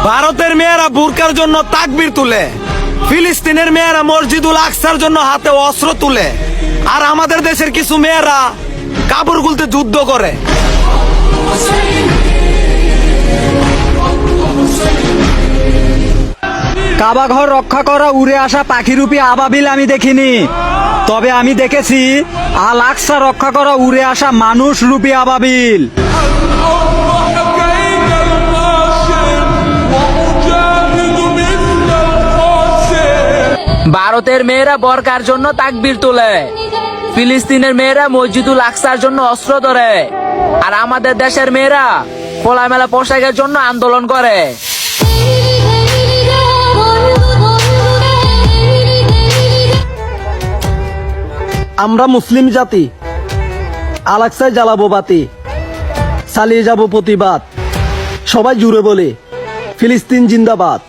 ভারতের মেয়েরা বুরকার জন্য তাকবীর তুলে, ফিলিস্তিনের মেয়েরা মসজিদুল আকসার জন্য হাতে অস্ত্র তুলে, আর আমাদের দেশের কিছু মেয়েরা কাপড় খুলতে যুদ্ধ করে। কাবা ঘর রক্ষা করা উড়ে আসা পাখিরূপী আবাবিল আমি দেখিনি, তবে আমি দেখেছি আল আকসা রক্ষা করা উড়ে আসা মানুষ রূপী আবাবিল। ভারতের মেয়েরা বরকার জন্য তাকবীর তোলে, ফিলিস্তিনের মেয়েরা মসজিদুল আকসার জন্য অস্ত্র ধরে, আর আমাদের দেশের মেয়েরা খোলামেলা পোশাকের জন্য আন্দোলন করে। আমরা মুসলিম জাতি, আল আকসায় জ্বালাবো বাতি, চালিয়ে যাব প্রতিবাদ, সবাই জুড়ে বলে ফিলিস্তিন জিন্দাবাদ।